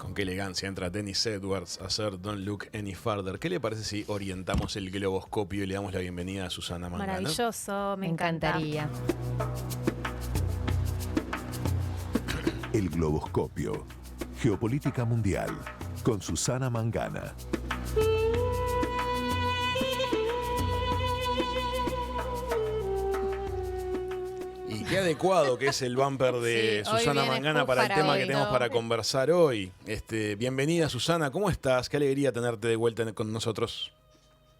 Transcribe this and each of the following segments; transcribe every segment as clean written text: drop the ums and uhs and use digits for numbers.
Con qué elegancia entra Dennis Edwards a hacer Don't Look Any Further. ¿Qué le parece si orientamos el globoscopio y le damos la bienvenida a Susana Mangana? Maravilloso, me encantaría. El globoscopio. Geopolítica mundial. Con Susana Mangana. Y qué adecuado que es el bumper de Sí, hoy Susana viene Mangana justo para el para tema hoy, que tenemos ¿no? para conversar hoy. Bienvenida, Susana, ¿cómo estás? Qué alegría tenerte de vuelta con nosotros.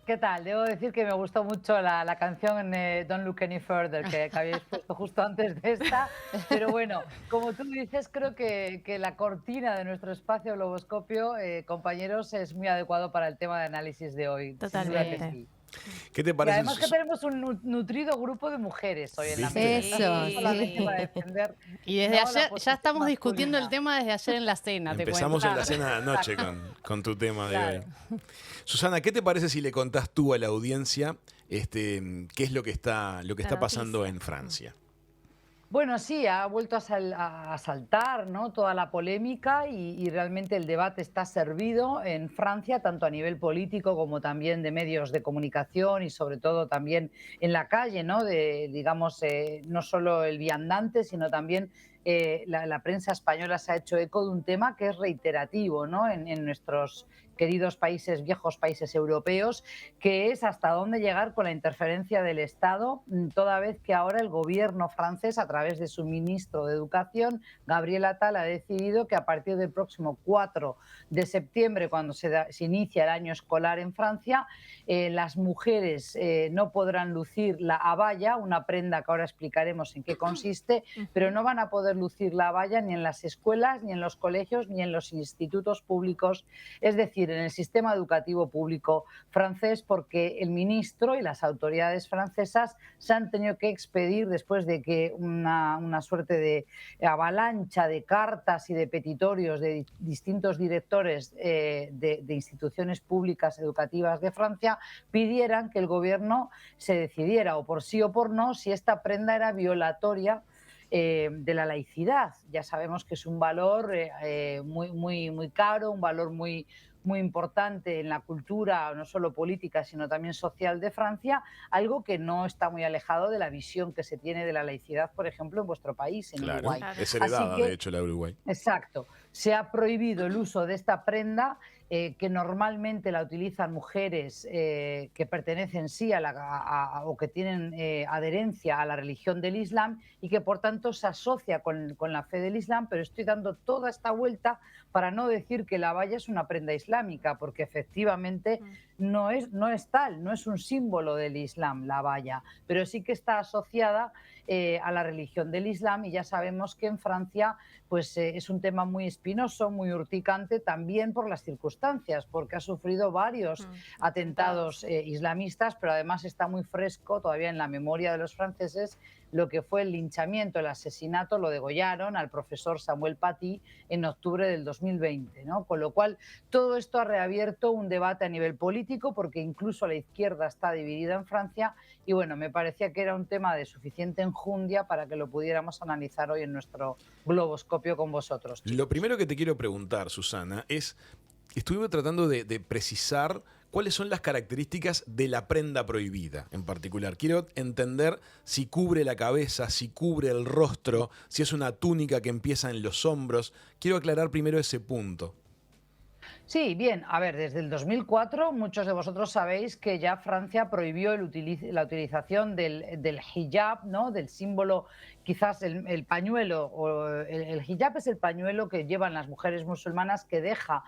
¿Qué tal? Debo decir que me gustó mucho la canción Don't Look Any Further que habéis puesto justo antes de esta, pero bueno, como tú dices, creo que la cortina de nuestro espacio globoscopio, compañeros, es muy adecuado para el tema de análisis de hoy. Totalmente. Sin duda que sí. ¿Qué te Y parece? además que tenemos un nutrido grupo de mujeres hoy en la ¿Viste? mesa. Eso, No solamente sí. para defender, Y desde ¿no?, la ayer ya posición estamos discutiendo el masculina. tema desde ayer en la cena, te Empezamos cuento. en la cena de anoche con tu tema de Claro. hoy. Susana, ¿qué te parece si le contás tú a la audiencia qué es lo que está pasando noticia. en Francia? Bueno, sí, ha vuelto a saltar, ¿no?, toda la polémica y realmente el debate está servido en Francia, tanto a nivel político como también de medios de comunicación y sobre todo también en la calle, ¿no?, digamos, no solo el viandante, sino también la prensa española se ha hecho eco de un tema que es reiterativo, ¿no?, en nuestros queridos países, viejos países europeos, que es hasta dónde llegar con la interferencia del Estado, toda vez que ahora el gobierno francés, a través de su ministro de Educación, Gabriel Attal, ha decidido que a partir del próximo 4 de septiembre, cuando se inicia el año escolar en Francia, las mujeres no podrán lucir la abaya, una prenda que ahora explicaremos en qué consiste, pero no van a poder lucir la abaya ni en las escuelas, ni en los colegios, ni en los institutos públicos, es decir, en el sistema educativo público francés, porque el ministro y las autoridades francesas se han tenido que expedir después de que una suerte de avalancha de cartas y de petitorios de distintos directores de instituciones públicas educativas de Francia pidieran que el gobierno se decidiera, o por sí o por no, si esta prenda era violatoria de la laicidad. Ya sabemos que es un valor muy caro, un valor muy importante en la cultura, no solo política, sino también social de Francia, algo que no está muy alejado de la visión que se tiene de la laicidad, por ejemplo, en vuestro país, en Claro, Uruguay. es heredada, Así que, de hecho, la de Uruguay. exacto. Se ha prohibido el uso de esta prenda que normalmente la utilizan mujeres que pertenecen sí o que tienen adherencia a la religión del Islam y que por tanto se asocia con la fe del Islam, pero estoy dando toda esta vuelta para no decir que la abaya es una prenda islámica, porque efectivamente no es tal, no es un símbolo del Islam la abaya, pero sí que está asociada a la religión del Islam, y ya sabemos que en Francia pues es un tema muy espinoso, muy urticante, también por las circunstancias, porque ha sufrido varios atentados islamistas, pero además está muy fresco todavía en la memoria de los franceses lo que fue el linchamiento, el asesinato, lo degollaron al profesor Samuel Paty en octubre del 2020, ¿no? Con lo cual todo esto ha reabierto un debate a nivel político, porque incluso la izquierda está dividida en Francia, y bueno, me parecía que era un tema de suficiente enjundia para que lo pudiéramos analizar hoy en nuestro globoscopio con vosotros, chicos. Lo primero que te quiero preguntar, Susana, es, estuve tratando de precisar cuáles son las características de la prenda prohibida en particular. Quiero entender si cubre la cabeza, si cubre el rostro, si es una túnica que empieza en los hombros. Quiero aclarar primero ese punto. Sí, bien, a ver, desde el 2004 muchos de vosotros sabéis que ya Francia prohibió la utilización del hijab, ¿no?, del símbolo, quizás el pañuelo, o el hijab es el pañuelo que llevan las mujeres musulmanas que deja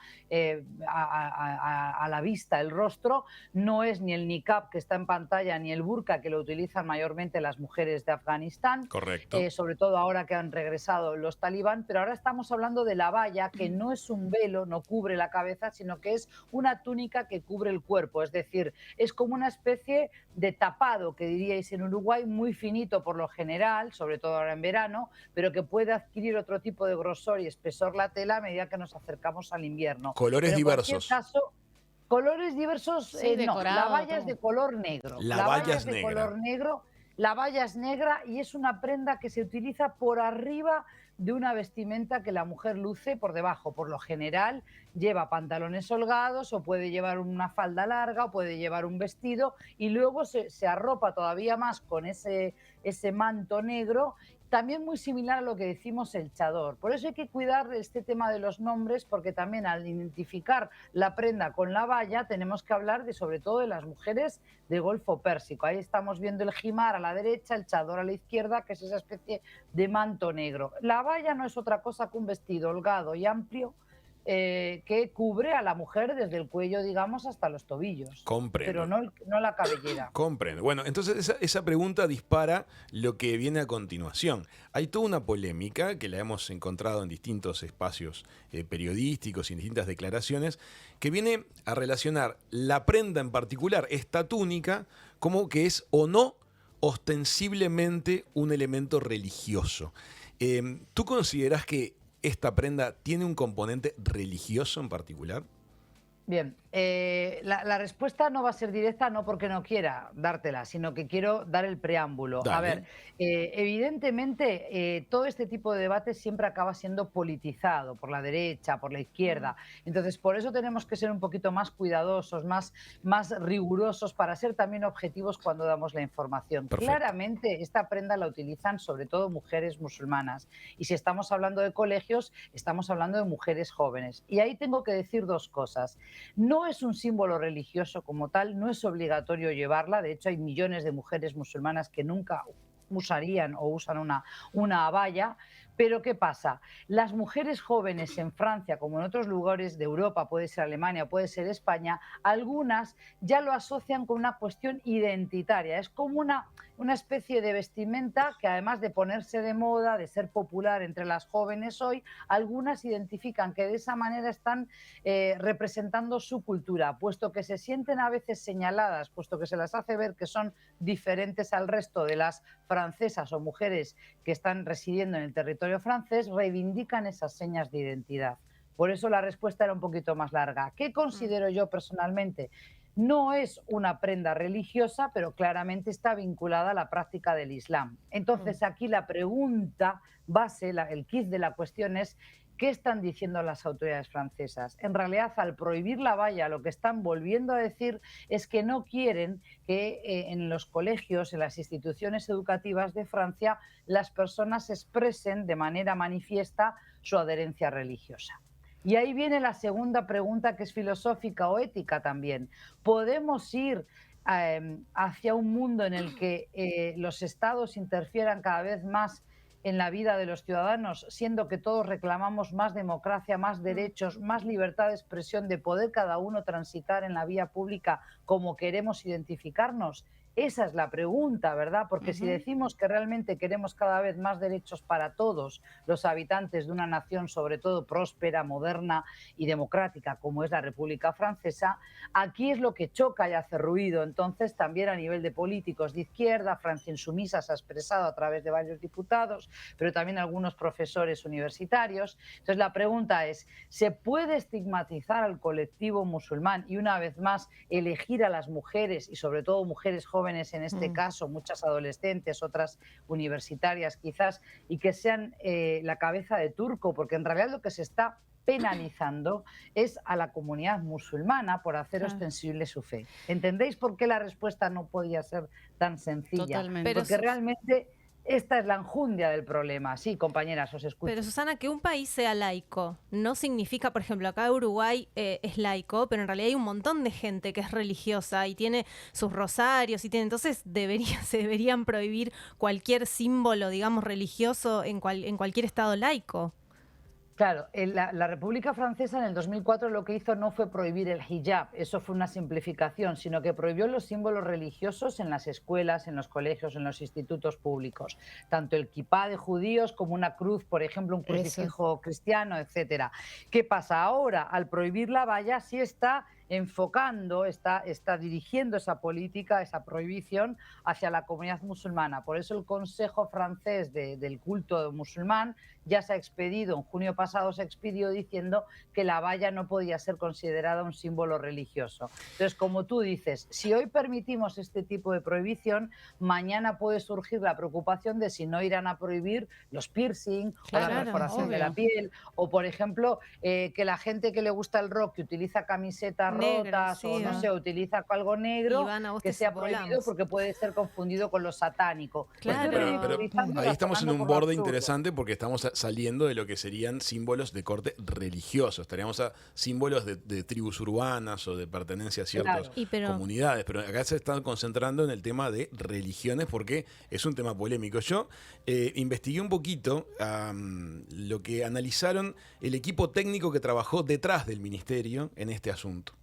a la vista el rostro, no es ni el niqab que está en pantalla ni el burka que lo utilizan mayormente las mujeres de Afganistán. Correcto. Sobre todo ahora que han regresado los talibán, pero ahora estamos hablando de la abaya, que no es un velo, no cubre la cabeza, sino que es una túnica que cubre el cuerpo, es decir, es como una especie de tapado, que diríais en Uruguay, muy finito por lo general, sobre todo ahora en verano, pero que puede adquirir otro tipo de grosor y espesor la tela a medida que nos acercamos al invierno. Colores pero en diversos. cualquier caso, colores diversos, Sí, no, decorado, la valla es todo. de color negro. La valla es de negra. color negro. La valla es negra y es una prenda que se utiliza por arriba de una vestimenta que la mujer luce por debajo. Por lo general lleva pantalones holgados o puede llevar una falda larga o puede llevar un vestido y luego se arropa todavía más con ese manto negro, también muy similar a lo que decimos el chador. Por eso hay que cuidar este tema de los nombres, porque también al identificar la prenda con la baya tenemos que hablar sobre todo de las mujeres de Golfo Pérsico. Ahí estamos viendo el jimar a la derecha, el chador a la izquierda, que es esa especie de manto negro. La baya no es otra cosa que un vestido holgado y amplio que cubre a la mujer desde el cuello, digamos, hasta los tobillos. Comprendo. Pero no la cabellera. Comprendo. Bueno, entonces esa pregunta dispara lo que viene a continuación. Hay toda una polémica que la hemos encontrado en distintos espacios periodísticos y en distintas declaraciones, que viene a relacionar la prenda en particular, esta túnica, como que es o no ostensiblemente un elemento religioso. ¿Tú consideras que esta prenda tiene un componente religioso en particular? Bien, la respuesta no va a ser directa, no porque no quiera dártela, sino que quiero dar el preámbulo. Dale. A ver, evidentemente todo este tipo de debates siempre acaba siendo politizado por la derecha, por la izquierda. Entonces, por eso tenemos que ser un poquito más cuidadosos, más rigurosos para ser también objetivos cuando damos la información. Perfecto. Claramente esta prenda la utilizan sobre todo mujeres musulmanas. Y si estamos hablando de colegios, estamos hablando de mujeres jóvenes. Y ahí tengo que decir dos cosas. No es un símbolo religioso como tal, no es obligatorio llevarla. De hecho, hay millones de mujeres musulmanas que nunca usarían o usan una abaya. Pero ¿qué pasa? Las mujeres jóvenes en Francia, como en otros lugares de Europa, puede ser Alemania, puede ser España, algunas ya lo asocian con una cuestión identitaria. Es como una especie de vestimenta que, además de ponerse de moda, de ser popular entre las jóvenes hoy, algunas identifican que de esa manera están representando su cultura, puesto que se sienten a veces señaladas, puesto que se las hace ver que son diferentes al resto de las francesas o mujeres que están residiendo en el territorio francés, reivindican esas señas de identidad. Por eso la respuesta era un poquito más larga. ¿Qué considero yo personalmente? No es una prenda religiosa, pero claramente está vinculada a la práctica del Islam. Entonces, aquí la pregunta base, el quiz de la cuestión es: ¿qué están diciendo las autoridades francesas? En realidad, al prohibir la baya, lo que están volviendo a decir es que no quieren que en los colegios, en las instituciones educativas de Francia, las personas expresen de manera manifiesta su adherencia religiosa. Y ahí viene la segunda pregunta, que es filosófica o ética también. ¿Podemos ir hacia un mundo en el que los estados interfieran cada vez más en la vida de los ciudadanos, siendo que todos reclamamos más democracia, más derechos, más libertad de expresión, de poder cada uno transitar en la vía pública como queremos identificarnos? Esa es la pregunta, ¿verdad? Porque si decimos que realmente queremos cada vez más derechos para todos los habitantes de una nación, sobre todo próspera, moderna y democrática, como es la República Francesa, aquí es lo que choca y hace ruido. Entonces, también a nivel de políticos de izquierda, Francia Insumisa se ha expresado a través de varios diputados, pero también algunos profesores universitarios. Entonces, la pregunta es: ¿se puede estigmatizar al colectivo musulmán y, una vez más, elegir a las mujeres, y sobre todo mujeres jóvenes en este caso, muchas adolescentes, otras universitarias quizás, y que sean la cabeza de turco? Porque en realidad lo que se está penalizando es a la comunidad musulmana por hacer ostensible su fe. ¿Entendéis por qué la respuesta no podía ser tan sencilla? Totalmente. Porque realmente esta es la enjundia del problema. Sí, compañeras, os escucho. Pero, Susana, que un país sea laico no significa, por ejemplo, acá Uruguay es laico, pero en realidad hay un montón de gente que es religiosa y tiene sus rosarios y tiene, entonces se deberían prohibir cualquier símbolo, digamos, religioso en cualquier estado laico. Claro, la República Francesa en el 2004 lo que hizo no fue prohibir el hijab, eso fue una simplificación, sino que prohibió los símbolos religiosos en las escuelas, en los colegios, en los institutos públicos. Tanto el kipá de judíos como una cruz, por ejemplo, un crucifijo cristiano, etcétera. ¿Qué pasa ahora? Al prohibir la baya sí está enfocando, está dirigiendo esa política, esa prohibición hacia la comunidad musulmana. Por eso el Consejo francés del culto musulmán ya se ha expedido, en junio pasado se expidió diciendo que la valla no podía ser considerada un símbolo religioso. Entonces, como tú dices, si hoy permitimos este tipo de prohibición, mañana puede surgir la preocupación de si no irán a prohibir los piercing o la perforación de la piel, o por ejemplo, que la gente que le gusta el rock, que utiliza camisetas rotas o no sé, utiliza algo negro, que sea prohibido porque puede ser confundido con lo satánico. Claro. Pero ahí estamos en un borde interesante porque estamos saliendo de lo que serían símbolos de corte religioso. Estaríamos a símbolos de tribus urbanas o de pertenencia a ciertas comunidades. Pero acá se están concentrando en el tema de religiones porque es un tema polémico. Yo investigué un poquito lo que analizaron el equipo técnico que trabajó detrás del ministerio en este asunto.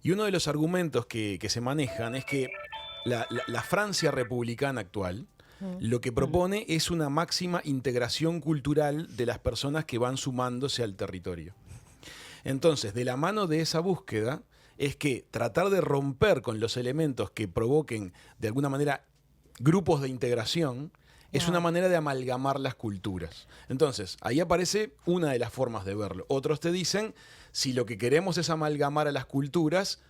Y uno de los argumentos que se manejan es que la Francia republicana actual lo que propone es una máxima integración cultural de las personas que van sumándose al territorio. Entonces, de la mano de esa búsqueda, es que tratar de romper con los elementos que provoquen, de alguna manera, grupos de integración, es una manera de amalgamar las culturas. Entonces, ahí aparece una de las formas de verlo. Otros te dicen, si lo que queremos es amalgamar a las culturas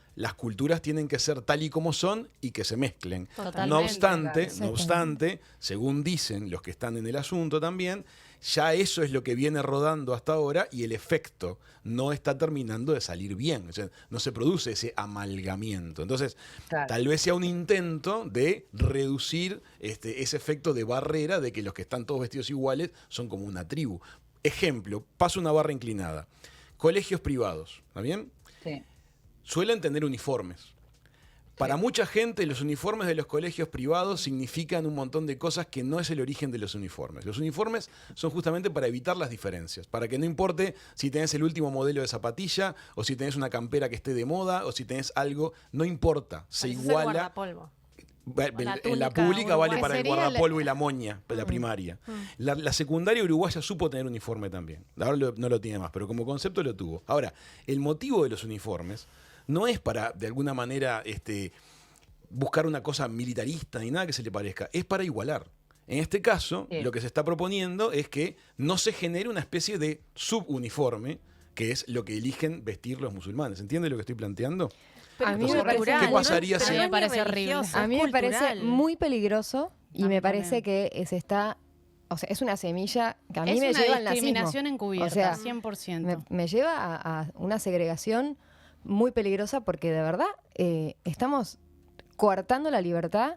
tienen que ser tal y como son y que se mezclen. No obstante, según dicen los que están en el asunto también, ya eso es lo que viene rodando hasta ahora y el efecto no está terminando de salir bien. O sea, no se produce ese amalgamiento. Entonces, tal vez sea un intento de reducir ese efecto de barrera de que los que están todos vestidos iguales son como una tribu. Ejemplo, paso una barra inclinada. Colegios privados, ¿está bien? Sí. Suelen tener uniformes. Para mucha gente, los uniformes de los colegios privados significan un montón de cosas que no es el origen de los uniformes. Los uniformes son justamente para evitar las diferencias, para que no importe si tenés el último modelo de zapatilla, o si tenés una campera que esté de moda, o si tenés algo, no importa, se iguala. En la pública vale para el guardapolvo y la moña, la primaria. La secundaria uruguaya supo tener uniforme también. Ahora no lo tiene más, pero como concepto lo tuvo. Ahora, el motivo de los uniformes no es para, de alguna manera, buscar una cosa militarista ni nada que se le parezca. Es para igualar. En este caso, lo que se está proponiendo es que no se genere una especie de subuniforme, que es lo que eligen vestir los musulmanes. ¿Entiende lo que estoy planteando? Pero a mí me parece, ¿qué pasaría si...? A mí me parece horrible. A mí me parece muy peligroso y me parece que se está... O sea, es una semilla que a mí me lleva al nazismo. Es una discriminación encubierta, o sea, 100%. Me lleva a una segregación muy peligrosa porque de verdad estamos coartando la libertad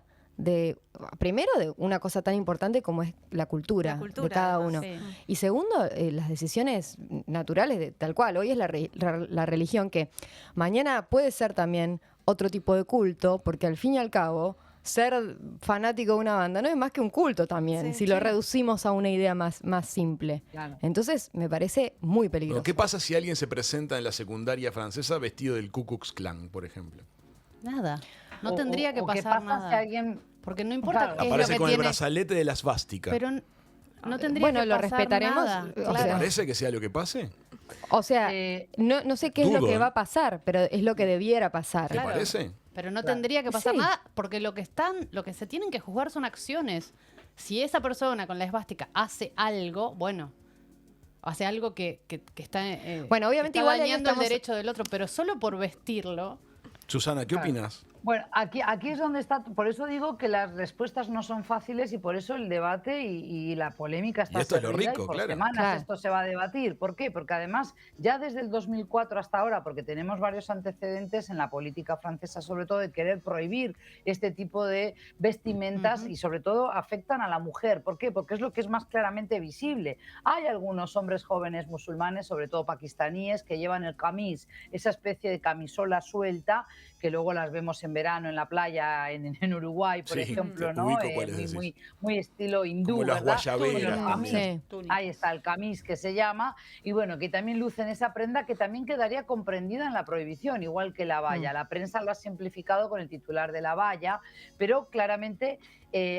primero de una cosa tan importante como es la cultura de cada uno. Sí. Y segundo, las decisiones naturales tal cual. Hoy es la religión que mañana puede ser también otro tipo de culto, porque al fin y al cabo ser fanático de una banda no es más que un culto también, si lo reducimos a una idea más simple. Claro. Entonces me parece muy peligroso. Bueno, ¿qué pasa si alguien se presenta en la secundaria francesa vestido del Ku Klux Klan, por ejemplo? Nada. No tendría que pasar nada. Si alguien... Porque no importa qué es aparece lo que con tiene... el brazalete de la svástica. Pero no tendría que pasar lo respetaremos. Nada. ¿Te parece que sea lo que pase? O sea, no sé qué es lo que va a pasar, pero es lo que debiera pasar. ¿Te parece? Pero no tendría que pasar nada, porque lo que se tienen que juzgar son acciones. Si esa persona con la esvástica hace algo, bueno, hace algo que está, bueno, obviamente está igual dañando el derecho del otro, pero solo por vestirlo. Susana, ¿qué opinas? Bueno, aquí es donde está, por eso digo que las respuestas no son fáciles y por eso el debate y la polémica está esto es lo servida rico, y por claro. semanas esto se va a debatir. ¿Por qué? Porque además ya desde el 2004 hasta ahora, porque tenemos varios antecedentes en la política francesa, sobre todo de querer prohibir este tipo de vestimentas y sobre todo afectan a la mujer. ¿Por qué? Porque es lo que es más claramente visible. Hay algunos hombres jóvenes musulmanes, sobre todo pakistaníes, que llevan el camis, esa especie de camisola suelta que luego las vemos en verano en la playa en Uruguay, por Sí, ejemplo, te ¿no? ubico cuáles decís. Muy estilo hindú, Como las ¿verdad? guayaberas Bueno, también. Sí. ahí está el camis que se llama, y bueno, que también lucen esa prenda que también quedaría comprendida en la prohibición, igual que la valla. La prensa lo ha simplificado con el titular de la valla, pero claramente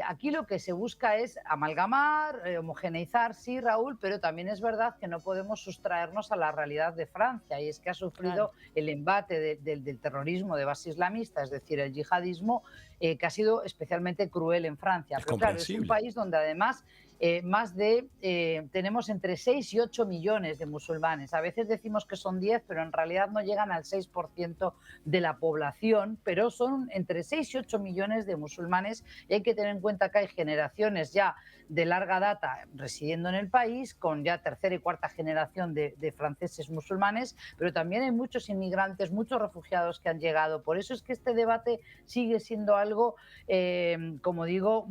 aquí lo que se busca es amalgamar, homogeneizar, sí, Raúl, pero también es verdad que no podemos sustraernos a la realidad de Francia, y es que ha sufrido el embate del terrorismo de base islamista, es decir, el yihadismo, que ha sido especialmente cruel en Francia. Es Pero claro, es un comprensible. país donde además tenemos entre 6 y 8 millones de musulmanes. A veces decimos que son 10, pero en realidad no llegan al 6% de la población, pero son entre 6 y 8 millones de musulmanes, y hay que tener en cuenta que hay generaciones ya de larga data residiendo en el país, con ya tercera y cuarta generación de franceses musulmanes, pero también hay muchos inmigrantes, muchos refugiados que han llegado. Por eso es que este debate sigue siendo algo, como digo,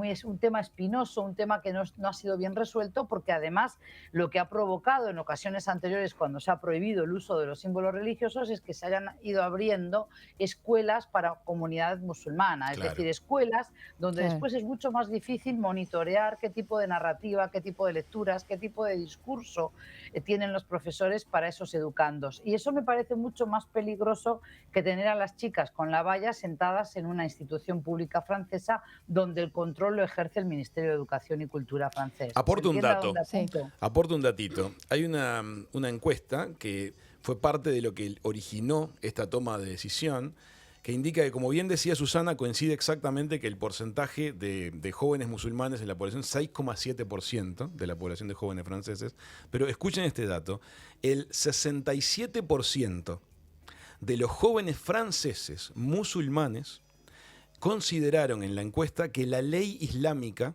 es un tema espinoso, un tema que no ha sido bien resuelto, porque además lo que ha provocado en ocasiones anteriores, cuando se ha prohibido el uso de los símbolos religiosos, es que se hayan ido abriendo escuelas para comunidad musulmana, es Claro. decir, escuelas donde Claro. después es mucho más difícil monitorear qué tipo de narrativa, qué tipo de lecturas, qué tipo de discurso tienen los profesores para esos educandos. Y eso me parece mucho más peligroso que tener a las chicas con la valla sentadas en una institución pública francesa donde el control lo ejerce el Ministerio de Educación y Cultura francés. Aporto ¿Se un entiende a dato. dónde Sí. apunto? Aporto un datito. Hay una encuesta que fue parte de lo que originó esta toma de decisión, que indica que, como bien decía Susana, coincide exactamente que el porcentaje de jóvenes musulmanes en la población, 6,7% de la población de jóvenes franceses, pero escuchen este dato, el 67% de los jóvenes franceses musulmanes consideraron en la encuesta que la ley islámica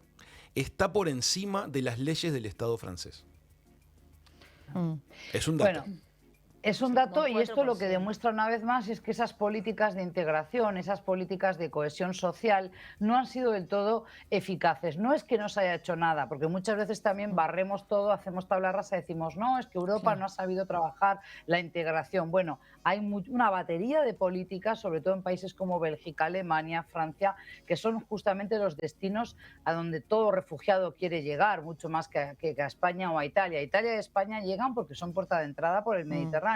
está por encima de las leyes del Estado francés. Es un dato. Bueno, es un Sí, dato, como y esto lo que 4%. demuestra una vez más es que esas políticas de integración, esas políticas de cohesión social no han sido del todo eficaces. No es que no se haya hecho nada, porque muchas veces también barremos todo, hacemos tabla rasa y decimos, no, es que Europa no ha sabido trabajar la integración. Bueno, hay una batería de políticas, sobre todo en países como Bélgica, Alemania, Francia, que son justamente los destinos a donde todo refugiado quiere llegar, mucho más que a España o a Italia. Italia y España llegan porque son puerta de entrada por el Mediterráneo.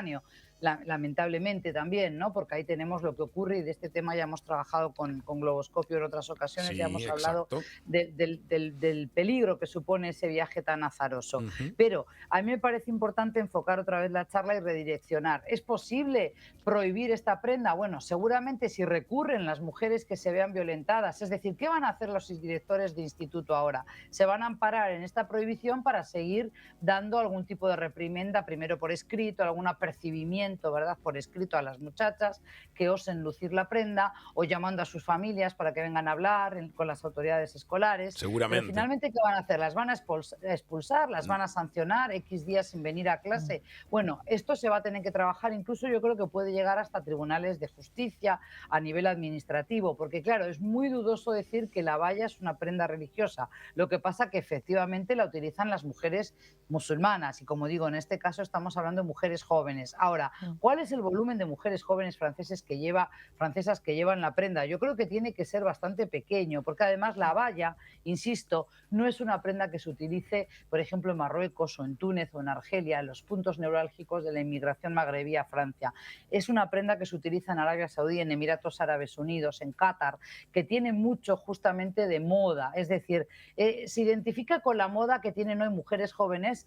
Lamentablemente también, ¿no? Porque ahí tenemos lo que ocurre, y de este tema ya hemos trabajado con Globoscopio en otras ocasiones, Sí, ya hemos hablado exacto. del peligro que supone ese viaje tan azaroso. Ujú. Pero a mí me parece importante enfocar otra vez la charla y redireccionar. ¿Es posible prohibir esta prenda? Bueno, seguramente si recurren las mujeres que se vean violentadas, es decir, ¿qué van a hacer los directores de instituto ahora? Se van a amparar en esta prohibición para seguir dando algún tipo de reprimenda, primero por escrito, algún apercibimiento, ¿verdad?, por escrito a las muchachas que osen lucir la prenda, o llamando a sus familias para que vengan a hablar con las autoridades escolares. Seguramente. Pero finalmente, ¿qué van a hacer? ¿Las van a expulsar? ¿Las van a sancionar? ¿X días sin venir a clase? Bueno, esto se va a tener que trabajar, incluso yo creo que puede llegar hasta tribunales de justicia a nivel administrativo, porque claro, es muy dudoso decir que la valla es una prenda religiosa. Lo que pasa que efectivamente la utilizan las mujeres musulmanas, y como digo, en este caso estamos hablando de mujeres jóvenes. Ahora, ¿cuál es el volumen de mujeres jóvenes francesas que llevan la prenda? Yo creo que tiene que ser bastante pequeño, porque además la valla, insisto, no es una prenda que se utilice, por ejemplo, en Marruecos o en Túnez o en Argelia, en los puntos neurálgicos de la inmigración magrebí a Francia. Es una prenda que se utiliza en Arabia Saudí, en Emiratos Árabes Unidos, en Qatar, que tiene mucho justamente de moda. Es decir, se identifica con la moda que tienen hoy mujeres jóvenes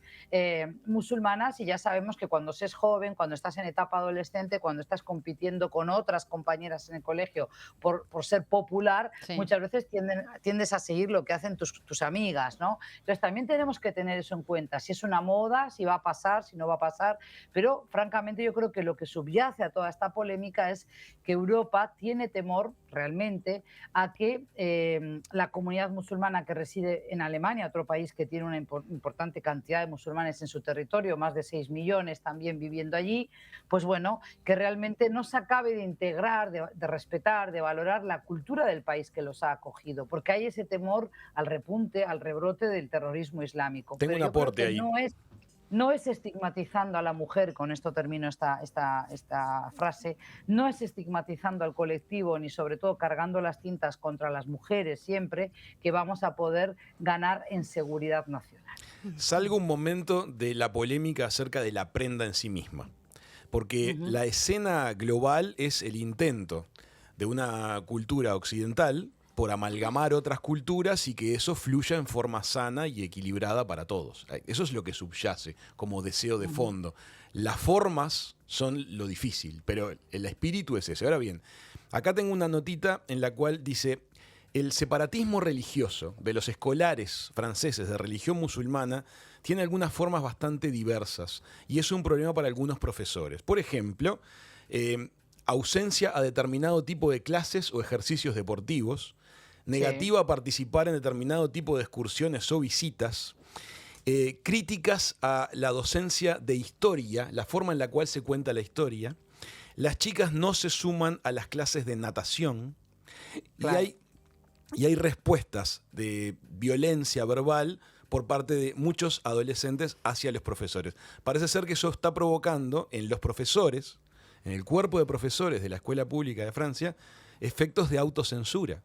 musulmanas, y ya sabemos que cuando se es joven, cuando estás en etapa adolescente, cuando estás compitiendo con otras compañeras en el colegio por ser popular, muchas veces tiendes a seguir lo que hacen tus amigas, ¿no? Entonces también tenemos que tener eso en cuenta, si es una moda, si va a pasar, si no va a pasar, pero francamente yo creo que lo que subyace a toda esta polémica es que Europa tiene temor realmente a que la comunidad musulmana que reside en Alemania, otro país que tiene una importante cantidad de musulmanes en su territorio, más de 6 millones también viviendo allí, pues bueno, que realmente no se acabe de integrar, de respetar, de valorar la cultura del país que los ha acogido, porque hay ese temor al repunte, al rebrote del terrorismo islámico. Tengo Pero un yo creo aporte que ahí. no es... no es estigmatizando a la mujer, con esto termino esta frase, no es estigmatizando al colectivo ni sobre todo cargando las tintas contra las mujeres siempre que vamos a poder ganar en seguridad nacional. Salgo un momento de la polémica acerca de la prenda en sí misma, porque la escena global es el intento de una cultura occidental por amalgamar otras culturas y que eso fluya en forma sana y equilibrada para todos. Eso es lo que subyace como deseo de fondo. Las formas son lo difícil, pero el espíritu es ese. Ahora bien, acá tengo una notita en la cual dice: el separatismo religioso de los escolares franceses de religión musulmana tiene algunas formas bastante diversas y es un problema para algunos profesores. Por ejemplo, ausencia a determinado tipo de clases o ejercicios deportivos, negativa a participar en determinado tipo de excursiones o visitas, críticas a la docencia de historia, la forma en la cual se cuenta la historia. Las chicas no se suman a las clases de natación. Claro. Y hay respuestas de violencia verbal por parte de muchos adolescentes hacia los profesores. Parece ser que eso está provocando en los profesores, en el cuerpo de profesores de la escuela pública de Francia, efectos de autocensura.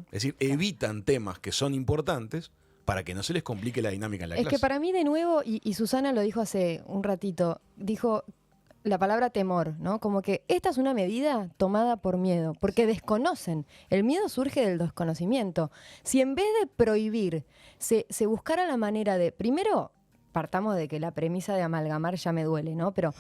Es decir, evitan temas que son importantes para que no se les complique la dinámica en la clase. Es que para mí, de nuevo, y Susana lo dijo hace un ratito, dijo la palabra temor, ¿no? Como que esta es una medida tomada por miedo, porque desconocen. El miedo surge del desconocimiento. Si en vez de prohibir se buscara la manera de, primero, partamos de que la premisa de amalgamar ya me duele, ¿no? Pero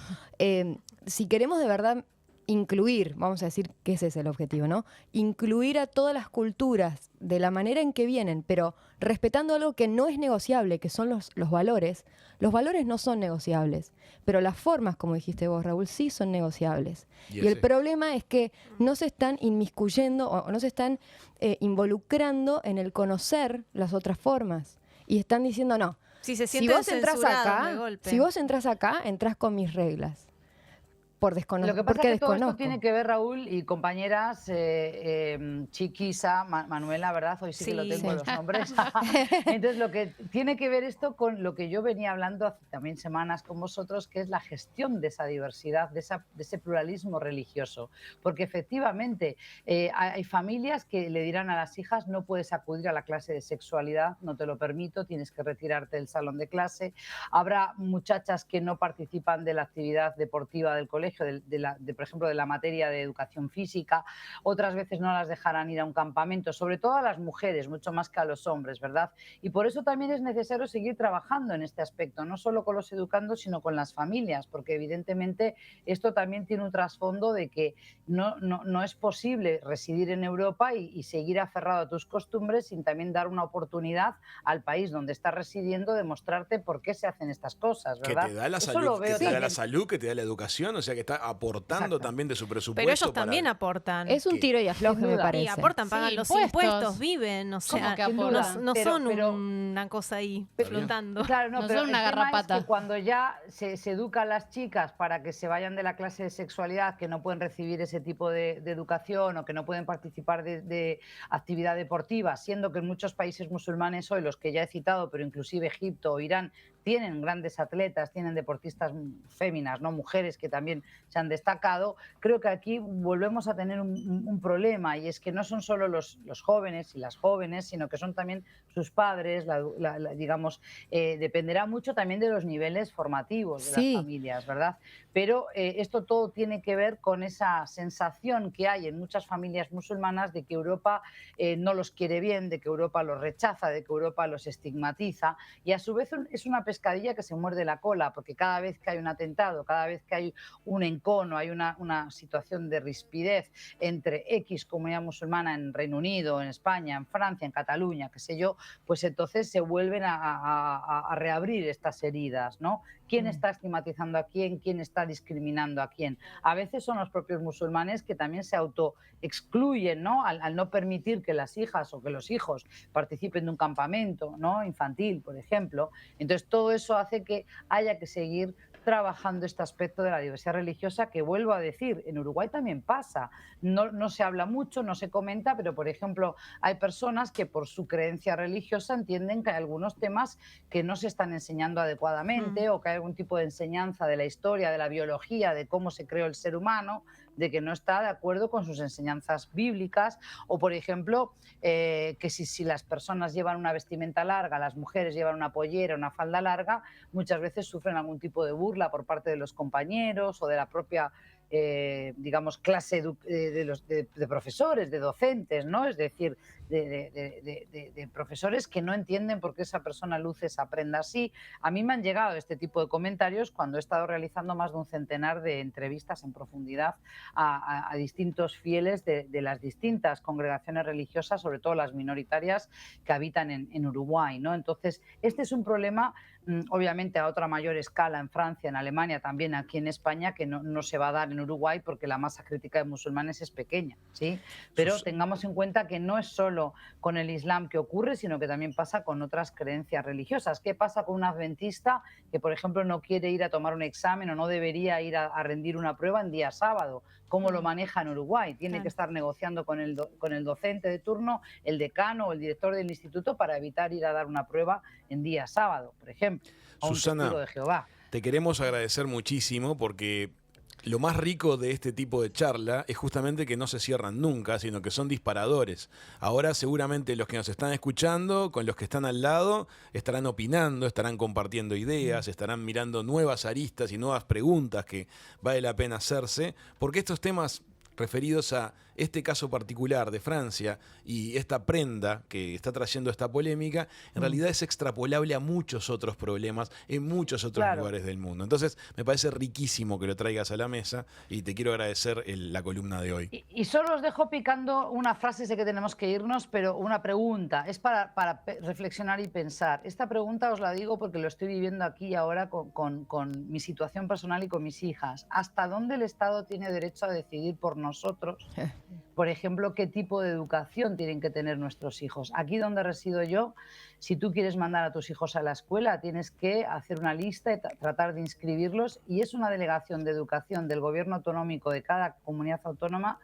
si queremos de verdad incluir, vamos a decir que ese es el objetivo, ¿no? Incluir a todas las culturas de la manera en que vienen, pero respetando algo que no es negociable, que son los valores. Los valores no son negociables, pero las formas, como dijiste vos, Raúl, sí son negociables. Y el problema es que no se están inmiscuyendo o no se están involucrando en el conocer las otras formas. Y están diciendo, no, si vos entras acá, entras con mis reglas. Lo que pasa es que todo esto tiene que ver, Raúl y compañeras, Chiquisa, Manuela, ¿verdad? Hoy sí que lo tengo los nombres. Entonces, lo que tiene que ver esto con lo que yo venía hablando hace también semanas con vosotros, que es la gestión de esa diversidad, de ese pluralismo religioso. Porque efectivamente hay familias que le dirán a las hijas: no puedes acudir a la clase de sexualidad, no te lo permito, tienes que retirarte del salón de clase. Habrá muchachas que no participan de la actividad deportiva del colegio, por ejemplo, de la materia de educación física. Otras veces no las dejarán ir a un campamento, sobre todo a las mujeres, mucho más que a los hombres, ¿verdad? Y por eso también es necesario seguir trabajando en este aspecto, no solo con los educandos, sino con las familias, porque evidentemente esto también tiene un trasfondo de que no es posible residir en Europa y seguir aferrado a tus costumbres sin también dar una oportunidad al país donde estás residiendo de mostrarte por qué se hacen estas cosas, ¿verdad? Que te da la salud, que te da la salud, que te da la educación, o sea que está aportando también de su presupuesto. Pero ellos también aportan. Es un tiro y afloje, me parece. Y aportan, pagan los impuestos, viven, o sea, no son una cosa ahí flotando. Claro, no, pero son una garrapata. Es que cuando ya se educa a las chicas para que se vayan de la clase de sexualidad, que no pueden recibir ese tipo de educación o que no pueden participar de actividad deportiva, siendo que en muchos países musulmanes hoy, los que ya he citado, pero inclusive Egipto o Irán, tienen grandes atletas, tienen deportistas féminas, ¿no? Mujeres que también se han destacado. Creo que aquí volvemos a tener un problema, y es que no son solo los jóvenes y las jóvenes, sino que son también sus padres, digamos, dependerá mucho también de los niveles formativos de las familias, ¿verdad? Pero esto todo tiene que ver con esa sensación que hay en muchas familias musulmanas de que Europa no los quiere bien, de que Europa los rechaza, de que Europa los estigmatiza, y a su vez es una pescadilla que se muerde la cola, porque cada vez que hay un atentado, cada vez que hay un encono, hay una situación de rispidez entre X comunidad musulmana en Reino Unido, en España, en Francia, en Cataluña, qué sé yo, pues entonces se vuelven a reabrir estas heridas, ¿no? ¿Quién está estigmatizando a quién? ¿Quién está discriminando a quién? A veces son los propios musulmanes que también se autoexcluyen, ¿no? Al no permitir que las hijas o que los hijos participen de un campamento, ¿no? Infantil, por ejemplo. Entonces, todo eso hace que haya que seguir trabajando este aspecto de la diversidad religiosa, que vuelvo a decir, en Uruguay también pasa. No se habla mucho, no se comenta, pero por ejemplo hay personas que por su creencia religiosa entienden que hay algunos temas que no se están enseñando adecuadamente o que hay algún tipo de enseñanza de la historia, de la biología, de cómo se creó el ser humano, de que no está de acuerdo con sus enseñanzas bíblicas, o por ejemplo que si las personas llevan una vestimenta larga, las mujeres llevan una pollera, una falda larga, muchas veces sufren algún tipo de burla por parte de los compañeros o de la propia digamos, clase de profesores, de docentes, ¿no? Es decir, de profesores que no entienden por qué esa persona luce esa prenda así. A mí me han llegado este tipo de comentarios cuando he estado realizando más de un centenar de entrevistas en profundidad a distintos fieles de las distintas congregaciones religiosas, sobre todo las minoritarias que habitan en Uruguay, ¿no? Entonces, este es un problema, obviamente a otra mayor escala en Francia, en Alemania, también aquí en España, que no se va a dar en Uruguay porque la masa crítica de musulmanes es pequeña, ¿sí? Pero tengamos en cuenta que no es solo con el Islam que ocurre, sino que también pasa con otras creencias religiosas. ¿Qué pasa con un adventista que, por ejemplo, no quiere ir a tomar un examen o no debería ir a rendir una prueba en día sábado? ¿Cómo lo maneja en Uruguay? Tiene que estar negociando con el docente de turno, el decano o el director del instituto para evitar ir a dar una prueba en día sábado, por ejemplo, a un testigo de Jehová. Te queremos agradecer muchísimo porque lo más rico de este tipo de charla es justamente que no se cierran nunca, sino que son disparadores. Ahora seguramente los que nos están escuchando, con los que están al lado, estarán opinando, estarán compartiendo ideas, estarán mirando nuevas aristas y nuevas preguntas que vale la pena hacerse, porque estos temas referidos a este caso particular de Francia y esta prenda que está trayendo esta polémica, en realidad es extrapolable a muchos otros problemas en muchos otros lugares del mundo. Entonces, me parece riquísimo que lo traigas a la mesa y te quiero agradecer la columna de hoy. Y solo os dejo picando una frase, sé que tenemos que irnos, pero una pregunta. Es para reflexionar y pensar. Esta pregunta os la digo porque lo estoy viviendo aquí y ahora con mi situación personal y con mis hijas. ¿Hasta dónde el Estado tiene derecho a decidir por nosotros? Por ejemplo, qué tipo de educación tienen que tener nuestros hijos. Aquí donde resido yo, si tú quieres mandar a tus hijos a la escuela, tienes que hacer una lista y tratar de inscribirlos, y es una delegación de educación del gobierno autonómico de cada comunidad autónoma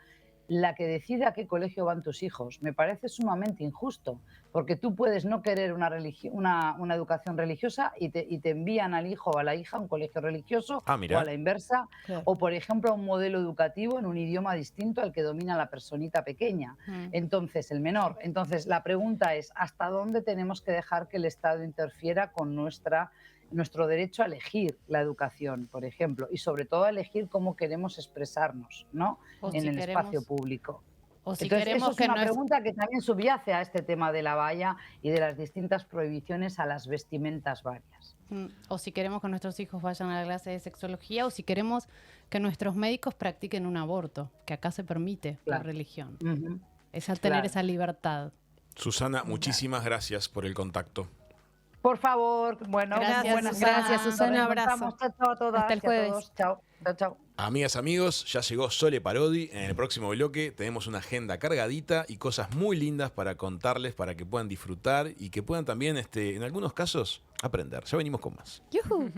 la que decide a qué colegio van tus hijos. Me parece sumamente injusto, porque tú puedes no querer una educación religiosa y te envían al hijo o a la hija a un colegio religioso, o a la inversa, o por ejemplo a un modelo educativo en un idioma distinto al que domina la personita pequeña, entonces el menor. Entonces la pregunta es, ¿hasta dónde tenemos que dejar que el Estado interfiera con nuestro derecho a elegir la educación, por ejemplo, y sobre todo a elegir cómo queremos expresarnos, ¿no? En el espacio público? O si Entonces, queremos eso es una pregunta que también subyace a este tema de la valla y de las distintas prohibiciones a las vestimentas varias. O si queremos que nuestros hijos vayan a la clase de sexología, o si queremos que nuestros médicos practiquen un aborto, que acá se permite por religión. Es al tener esa libertad. Susana, muchísimas gracias por el contacto. Por favor, bueno, Gracias, Susana. Un abrazo. Chao a todas. Hasta el jueves. A todos. Chao, chao. Amigas, amigos, ya llegó Sole Parodi. En el próximo bloque tenemos una agenda cargadita y cosas muy lindas para contarles, para que puedan disfrutar y que puedan también, en algunos casos, aprender. Ya venimos con más. ¡Yujú!